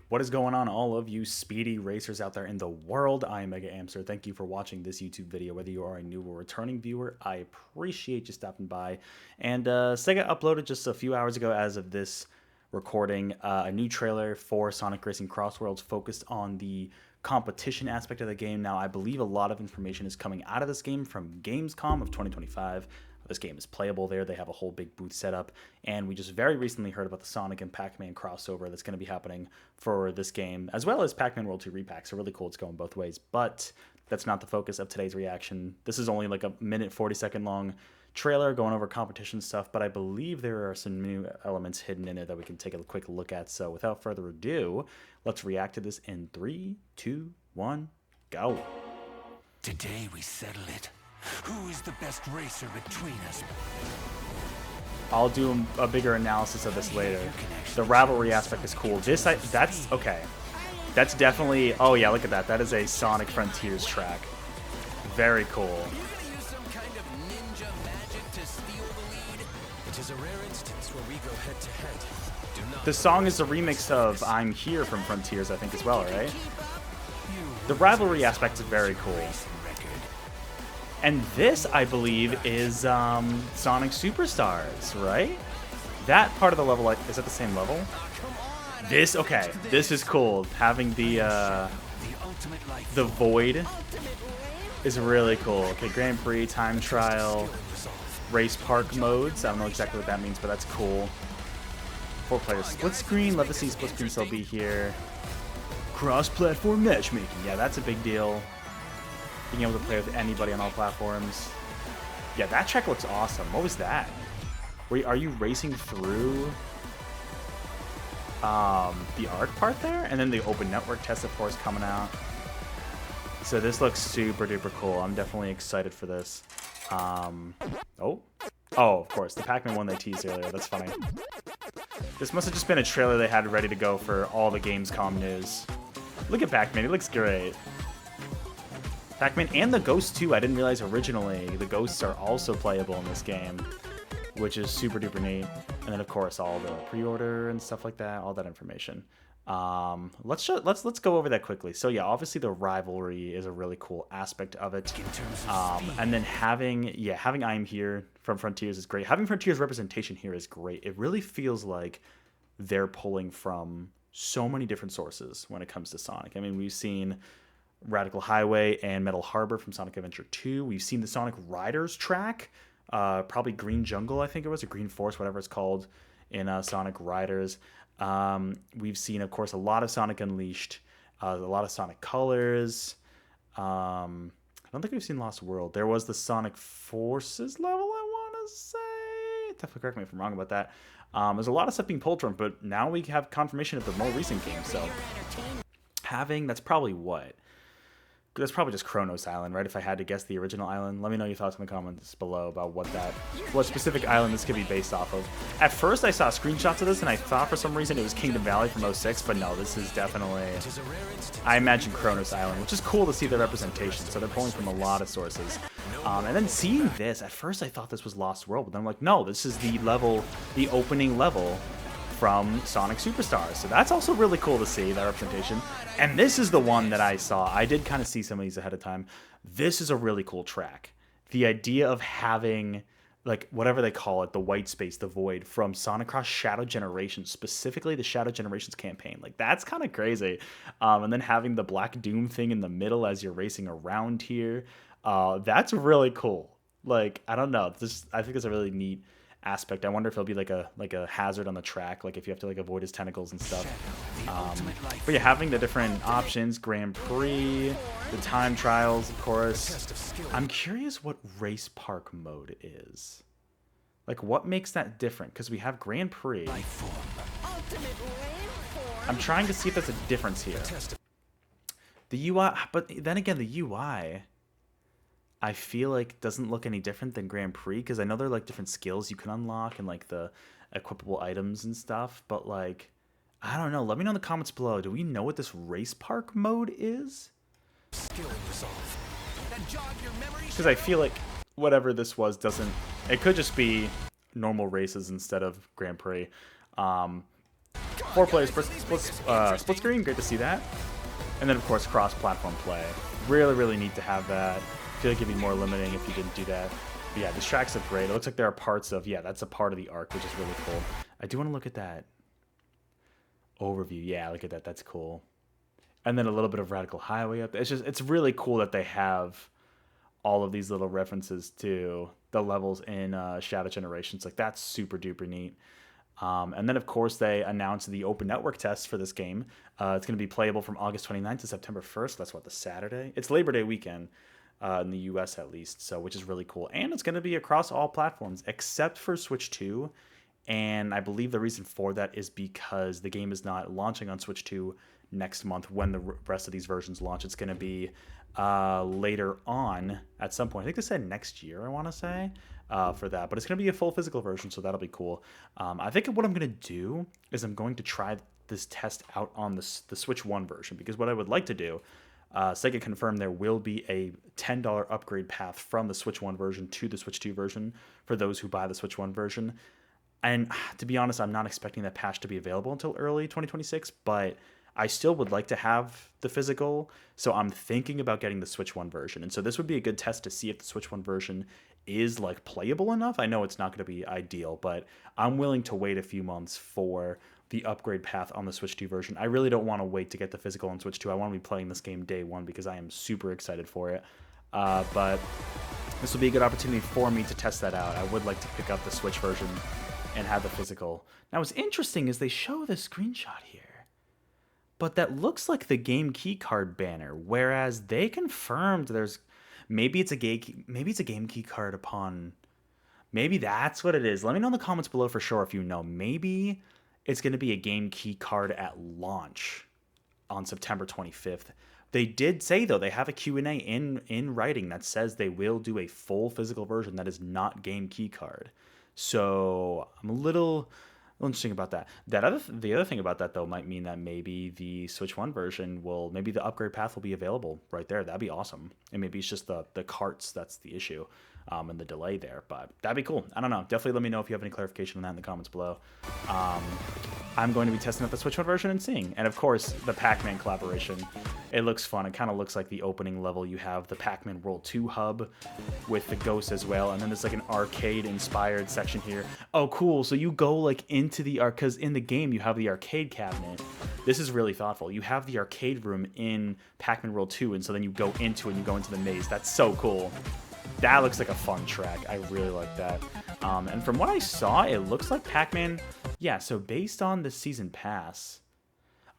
What is going on, all of you speedy racers out there in the world? I am Mega Amster. Thank you for watching this YouTube video. Whether you are a new or returning viewer, I appreciate you stopping by. And SEGA uploaded just a few hours ago, as of this recording, a new trailer for Sonic Racing CrossWorlds focused on the competition aspect of the game. Now, I believe a lot of information is coming out of this game from Gamescom of 2025. This game is playable there. They have a whole big booth set up. And we just very recently heard about the Sonic and Pac-Man crossover that's going to be happening for this game, as well as Pac-Man World 2 Repack. So really cool. It's going both ways. But that's not the focus of today's reaction. This is only like a minute, 40-second long trailer going over competition stuff. But I believe there are some new elements hidden in it that we can take a quick look at. So without further ado, let's react to this in 3, 2, 1, go. Today we settle it. Who is the best racer between us? I'll do a bigger analysis of this later. The rivalry aspect is cool. That's okay. That's definitely, oh yeah, look at that. That is a Sonic Frontiers track. Very cool. The song is a remix of I'm Here from Frontiers, I think, as well, right? The rivalry aspect is very cool. And this, I believe, is Sonic Superstars, right? That part of the level, is at the same level? This, okay, this is cool. Having the Void is really cool. Okay, Grand Prix, Time Trial, Race Park modes. I don't know exactly what that means, but that's cool. 4-player split screen. Love to see split screen still be here. Cross-platform matchmaking. Yeah, that's a big deal. Being able to play with anybody on all platforms. Yeah, that track looks awesome. What was that? Wait, are you racing through the arc part there? And then the open network test, of course, coming out. So this looks super duper cool. I'm definitely excited for this. Oh, of course, the Pac-Man one they teased earlier. That's funny. This must have just been a trailer they had ready to go for all the Gamescom news. Look at Pac-Man. He looks great. Pac-Man and the Ghosts too. I didn't realize originally the Ghosts are also playable in this game, which is super duper neat. And then of course all the pre-order and stuff like that, all that information. Let's go over that quickly. So yeah, obviously the rivalry is a really cool aspect of it. And then having I'm Here from Frontiers is great. Having Frontiers representation here is great. It really feels like they're pulling from so many different sources when it comes to Sonic. I mean, we've seen Radical Highway and Metal Harbor from Sonic Adventure 2. We've seen the Sonic Riders track, probably Green Jungle, I think it was, or Green Forest, whatever it's called, in Sonic Riders. We've seen, of course, a lot of Sonic Unleashed, a lot of Sonic Colors. I don't think we've seen Lost World. There was the Sonic Forces level, I want to say. Definitely correct me if I'm wrong about that. There's a lot of stuff being pulled from, but now we have confirmation of the more recent games. So that's probably what? That's probably just Kronos Island, right? If I had to guess the original island. Let me know your thoughts in the comments below about what specific island this could be based off of. At first, I saw screenshots of this, and I thought for some reason it was Kingdom Valley from 06, but no, this is definitely, I imagine, Kronos Island, which is cool to see the representation. So they're pulling from a lot of sources. And then seeing this, at first I thought this was Lost World, but then I'm like, no, this is the opening level from Sonic Superstars. So that's also really cool to see, that representation. And this is the one that I saw. I did kind of see some of these ahead of time. This is a really cool track. The idea of having, like, whatever they call it, the white space, the void, from Sonic Cross Shadow Generations, specifically the Shadow Generations campaign. Like, that's kind of crazy. And then having the Black Doom thing in the middle as you're racing around here. That's really cool. Like, I don't know. I think it's a really neat aspect. I wonder if it'll be like a hazard on the track, like if you have to like avoid his tentacles and stuff. But yeah, having the different options, Grand Prix, the time trials, of course. I'm curious what Race Park mode is. Like, what makes that different? Because we have Grand Prix. I'm trying to see if there's a difference here. The UI, but then again, the UI, I feel like doesn't look any different than Grand Prix, because I know there are like different skills you can unlock and like the equipable items and stuff, but like, I don't know. Let me know in the comments below. Do we know what this Race Park mode is? Because I feel like whatever this was doesn't, it could just be normal races instead of Grand Prix. 4-player split screen, great to see that. And then, of course, cross-platform play. Really, really neat to have that. I feel like it'd be more limiting if you didn't do that. But yeah, these tracks look great. It looks like there are parts of, yeah, that's a part of the arc, which is really cool. I do want to look at that overview. Yeah, look at that. That's cool. And then a little bit of Radical Highway up there. It's really cool that they have all of these little references to the levels in Shadow Generations. Like, that's super duper neat. And then, of course, they announced the open network test for this game. It's going to be playable from August 29th to September 1st. That's the Saturday. It's Labor Day weekend in the US at least, so which is really cool. And it's going to be across all platforms except for Switch 2. And I believe the reason for that is because the game is not launching on Switch 2 next month when the rest of these versions launch. It's going to be later on at some point. I think they said next year, I want to say. For that, but it's going to be a full physical version, so that'll be cool. I think what I'm going to do is I'm going to try this test out on the Switch 1 version, because what I would like to do, Sega confirmed there will be a $10 upgrade path from the Switch 1 version to the Switch 2 version for those who buy the Switch 1 version. And to be honest, I'm not expecting that patch to be available until early 2026, but I still would like to have the physical, so I'm thinking about getting the Switch 1 version. And so this would be a good test to see if the Switch 1 version is like playable enough. I know it's not going to be ideal, but I'm willing to wait a few months for the upgrade path on the Switch 2 version. I really don't want to wait to get the physical on Switch 2. I want to be playing this game day one because I am super excited for it. But this will be a good opportunity for me to test that out. I would like to pick up the Switch version and have the physical. Now, what's interesting is they show the screenshot here, but that looks like the game key card banner, whereas they confirmed there's maybe it's a game key card upon. Maybe that's what it is. Let me know in the comments below for sure if you know. Maybe it's going to be a game key card at launch on September 25th. They did say, though, they have a Q&A in writing that says they will do a full physical version that is not game key card. So I'm a little interesting about that. The other thing about that, though, might mean that maybe the Switch 1 version maybe the upgrade path will be available right there. That'd be awesome. And maybe it's just the carts that's the issue and the delay there. But that'd be cool. I don't know. Definitely let me know if you have any clarification on that in the comments below. I'm going to be testing out the Switch 1 version and seeing. And, of course, the Pac-Man collaboration. It looks fun. It kind of looks like the opening level. You have the Pac-Man World 2 hub with the ghosts as well. And then there's like an arcade-inspired section here. Oh, cool. So you go like into the arcade, because in the game you have the arcade cabinet. This is really thoughtful. You have the arcade room in Pac-Man World 2, and so then you go into it and you go into the maze. That's so cool. That looks like a fun track. I really like that. And from what I saw, it looks like Pac-Man... Yeah, so based on the Season Pass,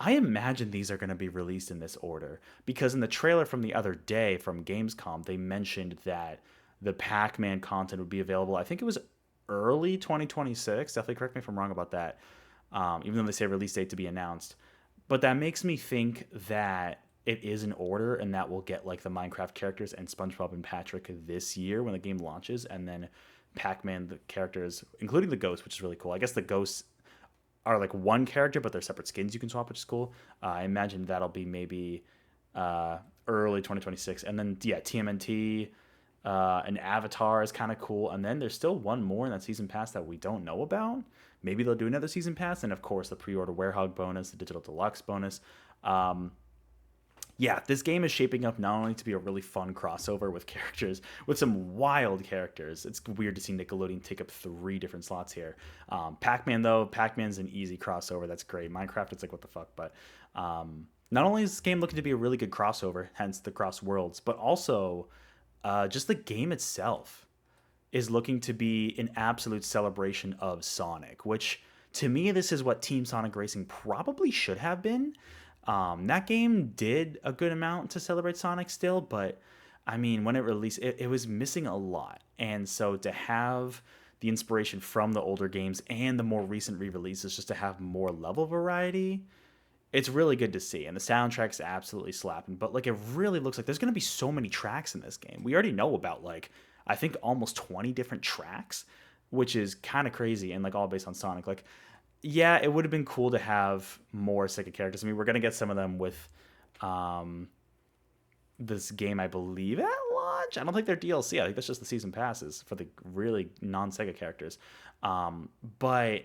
I imagine these are going to be released in this order. Because in the trailer from the other day from Gamescom, they mentioned that the Pac-Man content would be available. I think it was early 2026. Definitely correct me if I'm wrong about that. Even though they say release date to be announced. But that makes me think that it is in order, and that we'll get like the Minecraft characters and SpongeBob and Patrick this year when the game launches, and then Pac-Man, the characters, including the ghosts, which is really cool. I guess the ghosts are like one character, but they're separate skins you can swap, which is cool. I imagine that'll be maybe early 2026. And then, yeah, TMNT, an Avatar is kind of cool. And then there's still one more in that Season Pass that we don't know about. Maybe they'll do another Season Pass. And, of course, the pre-order Werehog bonus, the Digital Deluxe bonus. Yeah, this game is shaping up not only to be a really fun crossover with characters, with some wild characters. It's weird to see Nickelodeon take up 3 different slots here. Pac-Man, though, Pac-Man's an easy crossover. That's great. Minecraft, it's like, what the fuck? But not only is this game looking to be a really good crossover, hence the CrossWorlds, but also just the game itself is looking to be an absolute celebration of Sonic, which, to me, this is what Team Sonic Racing probably should have been. That game did a good amount to celebrate Sonic still, but I mean, when it released, it was missing a lot. And so to have the inspiration from the older games and the more recent re-releases just to have more level variety, it's really good to see. And the soundtrack's absolutely slapping, but like it really looks like there's going to be so many tracks in this game. We already know about like, I think almost 20 different tracks, which is kind of crazy, and like all based on Sonic. Like, yeah, it would have been cool to have more SEGA characters. I mean, we're going to get some of them with this game, I believe, at launch. I don't think they're DLC. I think that's just the season passes for the really non-SEGA characters. But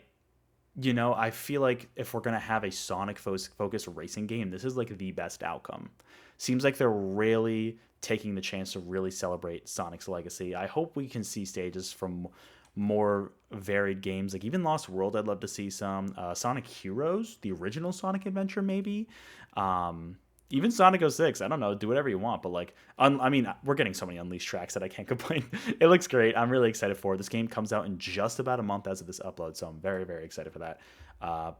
you know, I feel like if we're gonna have a Sonic focused racing game, this is like the best outcome. Seems like they're really taking the chance to really celebrate Sonic's legacy. I hope we can see stages from more varied games, like even Lost World. I'd love to see some Sonic Heroes, the original Sonic adventure, maybe. Um, Even Sonic 06, I don't know, do whatever you want, but like, I mean, we're getting so many Unleashed tracks that I can't complain. It looks great. I'm really excited for it. This game comes out in just about a month as of this upload, so I'm very, very excited for that.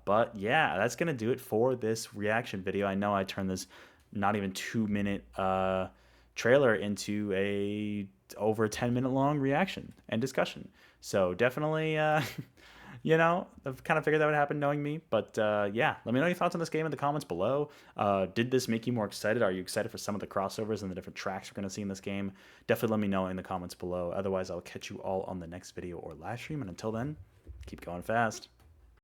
But yeah, that's gonna do it for this reaction video. I know I turned this not even 2 minute trailer into a over 10-minute long reaction and discussion. So definitely, you know, I've kind of figured that would happen knowing me. But yeah, let me know your thoughts on this game in the comments below. Did this make you more excited? Are you excited for some of the crossovers and the different tracks we're going to see in this game? Definitely let me know in the comments below. Otherwise, I'll catch you all on the next video or live stream. And until then, keep going fast.